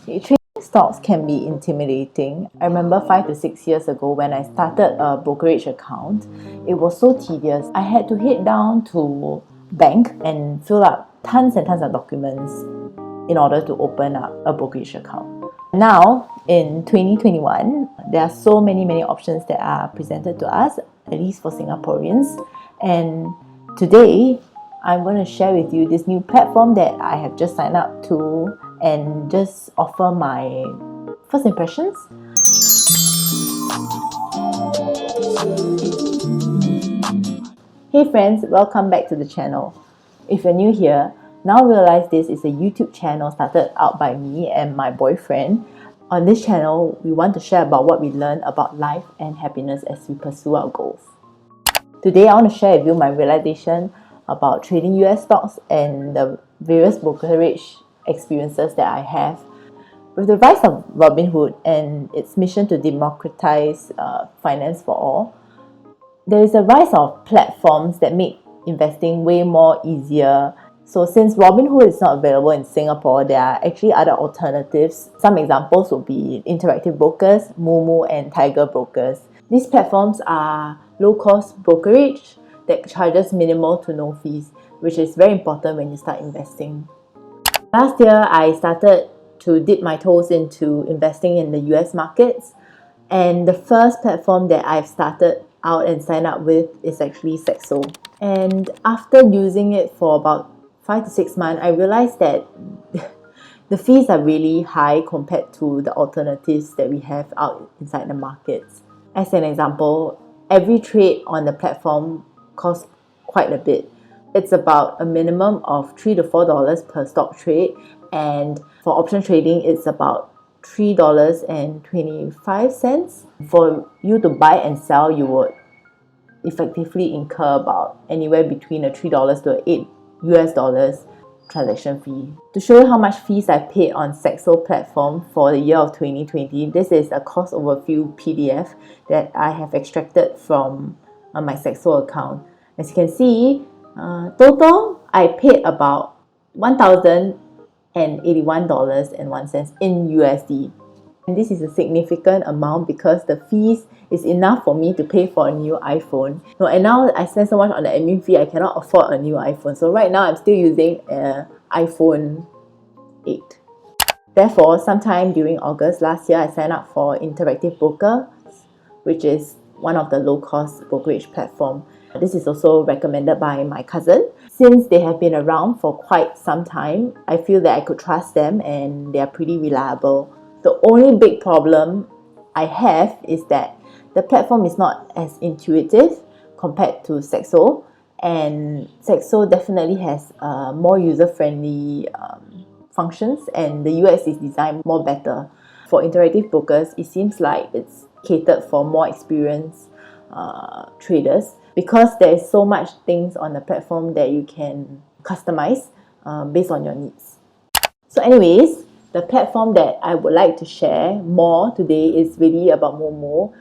Trading stocks can be intimidating. I remember 5 to 6 years ago when I started a brokerage account, it was so tedious. I had to head down to bank and fill up tons and tons of documents in order to open up a brokerage account. Now, in 2021, there are so many options that are presented to us, at least for Singaporeans. And today, I'm going to share with you this new platform that I have just signed up to and just offer my first impressions. Hey friends, welcome back to the channel. If you're new here, now realize this is a YouTube channel started out by me and my boyfriend. On this channel, we want to share about what we learn about life and happiness as we pursue our goals. Today, I want to share with you my realization about trading US stocks and the various brokerage experiences that I have. With the rise of Robinhood and its mission to democratize finance for all, there is a rise of platforms that make investing way more easier. So since Robinhood is not available in Singapore, there are actually other alternatives. Some examples would be Interactive Brokers, Moomoo and Tiger Brokers. These platforms are low-cost brokerage that charges minimal to no fees, which is very important when you start investing. Last year, I started to dip my toes into investing in the US markets, and the first platform that I've started out and signed up with is actually Saxo. And after using it for about 5 to 6 months, I realized that the fees are really high compared to the alternatives that we have out inside the markets. As an example, every trade on the platform costs quite a bit. It's about a minimum of $3 to $4 per stock trade, and for option trading it's about $3.25. For you to buy and sell, you would effectively incur about anywhere between a $3 to $8 transaction fee. To show you how much fees I paid on Saxo platform for the year of 2020, this is a cost overview PDF that I have extracted from my Saxo account. As you can see, total I paid about $1,081.01 in USD. And this is a significant amount because the fees is enough for me to pay for a new iPhone. And now I spend so much on the admin fee, I cannot afford a new iPhone. So right now I'm still using an iPhone 8. Therefore, sometime during August last year, I signed up for Interactive Brokers, which is one of the low-cost brokerage platform. This is also recommended by my cousin. Since they have been around for quite some time, I feel that I could trust them and they are pretty reliable. The only big problem I have is that the platform is not as intuitive compared to Saxo, and Saxo definitely has more user-friendly functions, and the UX is designed more better. For Interactive Brokers, it seems like it's catered for more experienced traders because there is so much things on the platform that you can customize based on your needs. So anyways, the platform that I would like to share more today is really about Moomoo.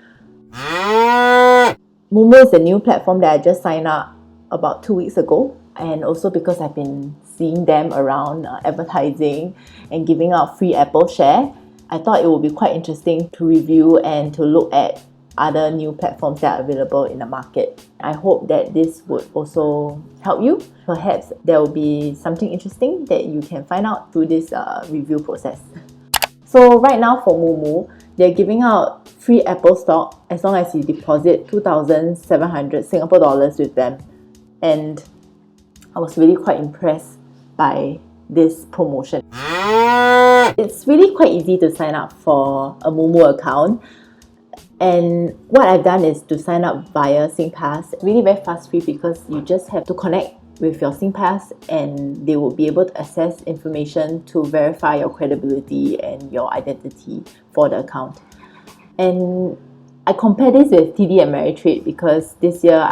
Moomoo is a new platform that I just signed up about 2 weeks ago, and also because I've been seeing them around advertising and giving out free Apple share, I thought it would be quite interesting to review and to look at other new platforms that are available in the market. I hope that this would also help you. Perhaps there will be something interesting that you can find out through this review process. So right now for Moomoo, they're giving out free Apple stock as long as you deposit 2,700 Singapore dollars with them. And I was really quite impressed by this promotion. It's really quite easy to sign up for a Moomoo account. And what I've done is to sign up via SingPass. Really very fast free because you just have to connect with your SingPass and they will be able to access information to verify your credibility and your identity for the account. And I compare this with TDAmeritrade because this year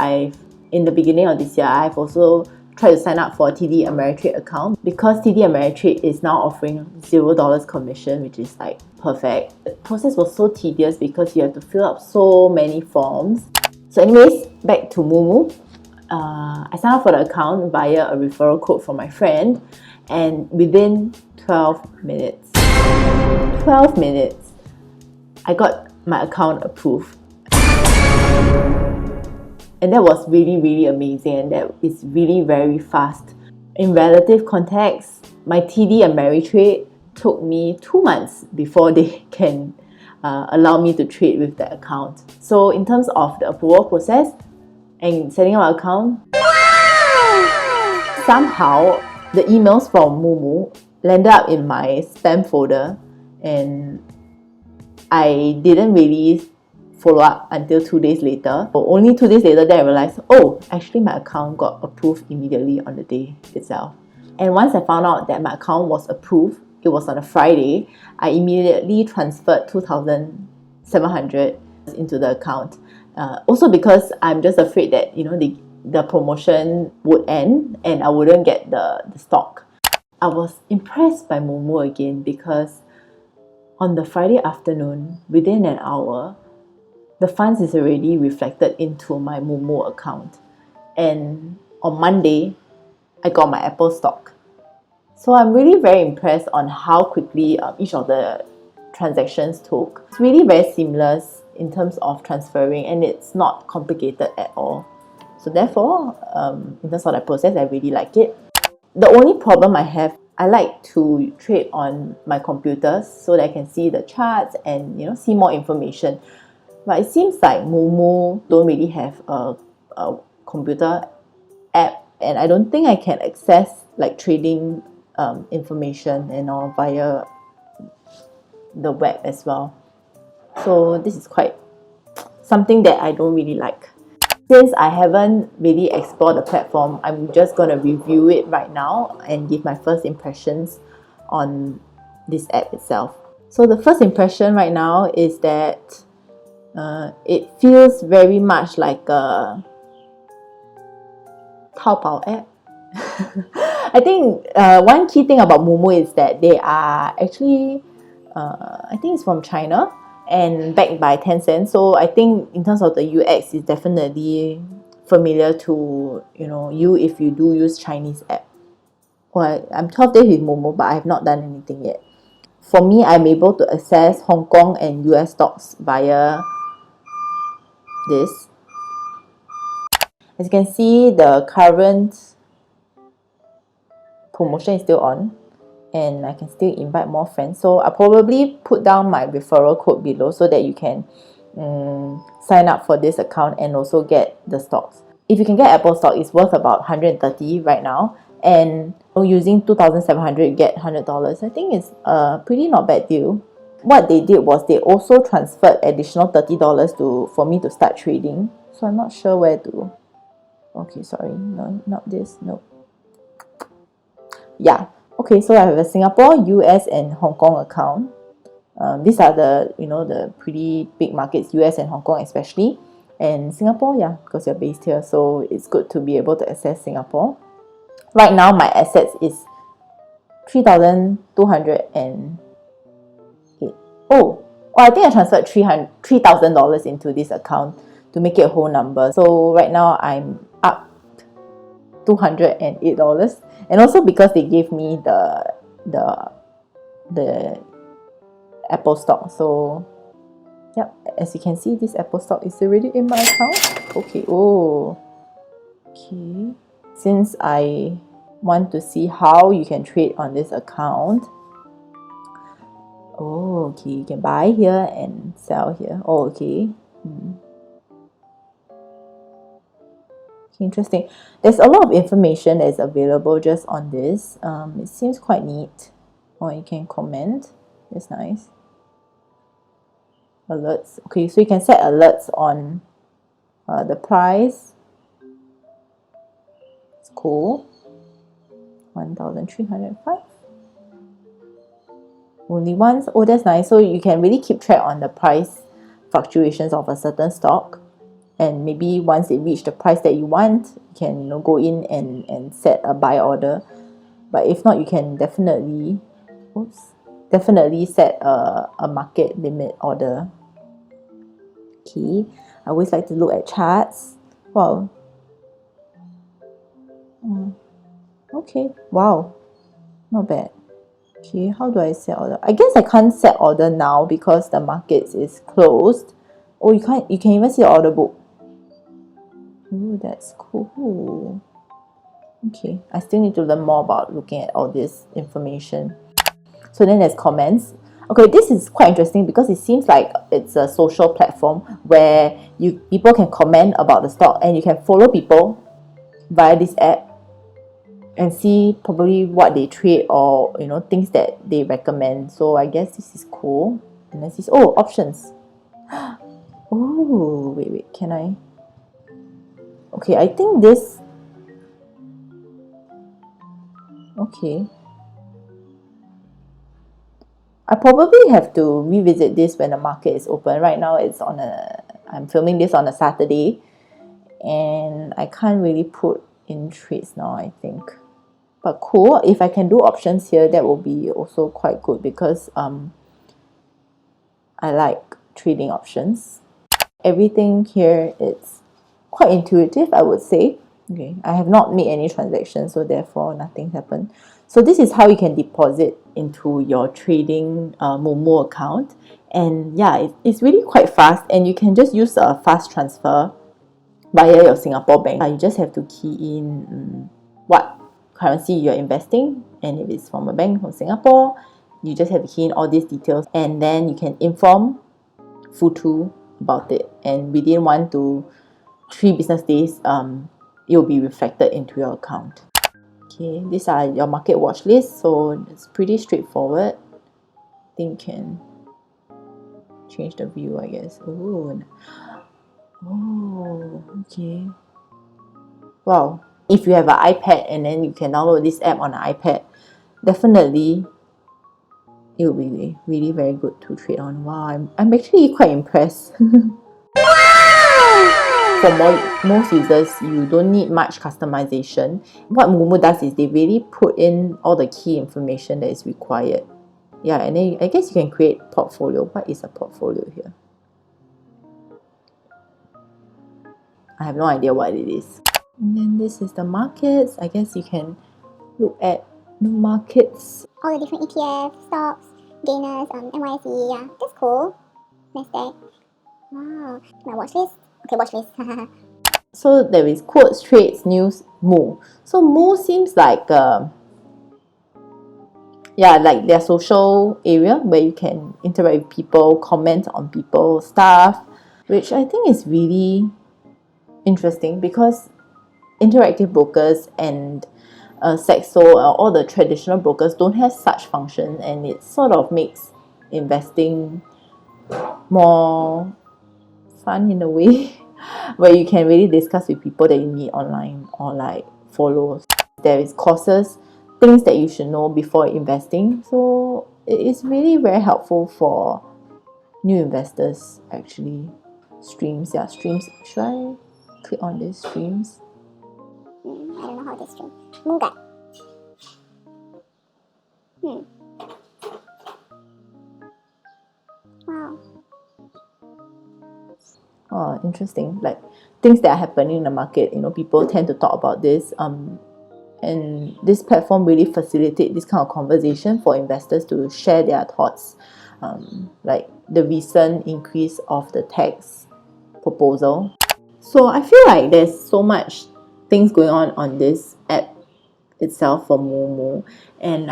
in the beginning of this year, I've also tried to sign up for a TDAmeritrade account because TDAmeritrade is now offering $0 commission, which is like perfect. The process was so tedious because you have to fill up so many forms. So anyways, back to Moomoo. I signed up for the account via a referral code from my friend, and within 12 minutes 12 minutes, I got my account approved. And that was really, really amazing, and that is really very fast. In relative context, my TD Ameritrade took me 2 months before they can allow me to trade with the account. So in terms of the approval process and setting up an account, somehow the emails from Moomoo landed up in my spam folder, and I didn't really follow up until 2 days later. Only 2 days later, then I realized, oh, actually my account got approved immediately on the day itself. And once I found out that my account was approved, it was on a Friday, I immediately transferred 2,700 into the account. Also because I'm just afraid that, you know, the promotion would end and I wouldn't get the stock. I was impressed by Moomoo again because on the Friday afternoon, within an hour, the funds is already reflected into my Moomoo account. And on Monday, I got my Apple stock. So I'm really very impressed on how quickly each of the transactions took. It's really very seamless in terms of transferring, and it's not complicated at all. So therefore, in terms of the process, I really like it. The only problem I have, I like to trade on my computer so that I can see the charts and, you know, see more information. But it seems like Moomoo don't really have a computer app, and I don't think I can access like trading information and all via the web as well. So this is quite something that I don't really like. Since I haven't really explored the platform, I'm just going to review it right now and give my first impressions on this app itself. So the first impression right now is that it feels very much like a Taobao app. I think one key thing about Moomoo is that they are actually, I think it's from China and backed by Tencent. So I think in terms of the UX, it's definitely familiar to, you know, you if you do use Chinese app. Well, I'm 12 days with Moomoo, but I have not done anything yet. For me, I'm able to access Hong Kong and US stocks via this. As you can see, the current promotion is still on, and I can still invite more friends. So I'll probably put down my referral code below so that you can sign up for this account and also get the stocks. If you can get Apple stock, it's worth about 130 right now, and using 2,700 you get $100. I think it's a pretty not bad deal. What they did was they also transferred additional $30 for me to start trading. So I'm not sure where to. Okay, sorry, no, not this, no. Yeah, okay, so I have a Singapore, US, and Hong Kong account. These are the, you know, the pretty big markets, US and Hong Kong especially. And Singapore, yeah, because you're based here, so it's good to be able to access Singapore. Right now, my assets is 3,208. Oh, I think I transferred $3,000 into this account to make it a whole number. So right now, I'm up $208, and also because they gave me the Apple stock. So yep, as you can see, this Apple stock is already in my account. Okay, oh, okay. Since I want to see how you can trade on this account, oh, okay, you can buy here and sell here. Oh, okay. Interesting. There's a lot of information that is available just on this. It seems quite neat. Or you can comment. That's nice. Alerts. Okay, so you can set alerts on the price. It's cool. 1,305. Only once. Oh, that's nice. So you can really keep track on the price fluctuations of a certain stock. And maybe once it reaches the price that you want, you can, you know, go in and set a buy order. But if not, you can definitely set a market limit order. Okay, I always like to look at charts. Wow. Okay, wow, not bad. Okay, how do I set order? I guess I can't set order now because the market is closed. Oh, you can even see the order book. Oh, that's cool. Okay, I still need to learn more about looking at all this information. So then there's comments. Okay, this is quite interesting because it seems like it's a social platform where people can comment about the stock and you can follow people via this app and see probably what they trade or things that they recommend. So I guess this is cool. And let's see. Oh, options. Oh, wait, can I? Okay, I think this. Okay. I probably have to revisit this when the market is open. Right now I'm filming this on a Saturday and I can't really put in trades now, I think. But cool, if I can do options here, that will be also quite good because I like trading options. Everything here is quite intuitive, I would say. Okay, I have not made any transactions, so therefore nothing happened. So this is how you can deposit into your trading Moomoo account. And yeah, it's really quite fast and you can just use a fast transfer via your Singapore bank. You just have to key in what currency you're investing, and if it's from a bank from Singapore, you just have to key in all these details and then you can inform Futu about it, and within 1 to 3 business days it will be reflected into your account. Okay, these are your market watch list, so it's pretty straightforward. I think you can change the view, I guess. Oh, okay. Wow, if you have an iPad and then you can download this app on an iPad, definitely it will be really very good to trade on. Wow, I'm actually quite impressed. For most users, you don't need much customization. What Moomoo does is they really put in all the key information that is required. Yeah, and then I guess you can create portfolio. What is a portfolio here? I have no idea what it is. And then this is the markets. I guess you can look at the markets. All the different ETFs, stocks, gainers, NYSE, yeah, that's cool. Nasdaq. Wow. My watch list. Okay, watch list. So there is quotes, trades, news, Moo. So Moo seems like like their social area where you can interact with people, comment on people's stuff, which I think is really interesting because interactive brokers and Saxo or all the traditional brokers don't have such function, and it sort of makes investing more fun in a way where you can really discuss with people that you meet online or like follow. There is courses, things that you should know before investing, so it is really very helpful for new investors actually. Streams, should I click on these streams? I don't know how this stream. Moogat. Wow. Oh, interesting. Like things that are happening in the market, people tend to talk about this. And this platform really facilitates this kind of conversation for investors to share their thoughts, like the recent increase of the tax proposal. So I feel like there's so much things going on this app itself for Moomoo, and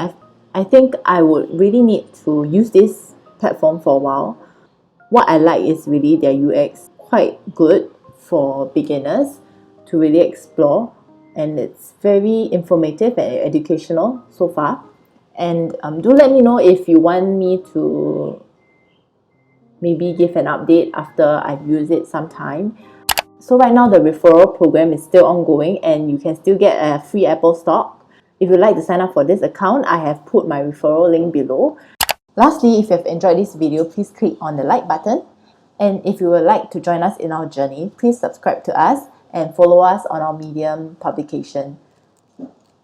I think I would really need to use this platform for a while. What I like is really their UX, quite good for beginners to really explore, and it's very informative and educational so far. And do let me know if you want me to maybe give an update after I've used it sometime. So right now the referral program is still ongoing and you can still get a free Apple Stock. If you'd like to sign up for this account, I have put my referral link below. Lastly, if you have enjoyed this video, please click on the like button. And if you would like to join us in our journey, please subscribe to us and follow us on our Medium publication.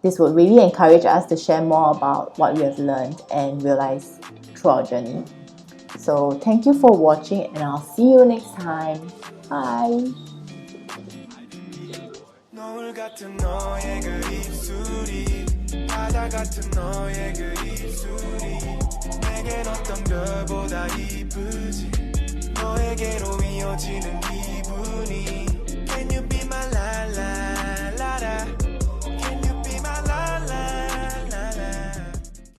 This would really encourage us to share more about what we have learned and realized through our journey. So thank you for watching and I'll see you next time. Bye! 널 같은 너의 그 입술이 바다 같은 너의 그 입술이 내겐 어떤 별보다 이쁘지 너에게로 이어지는 기분이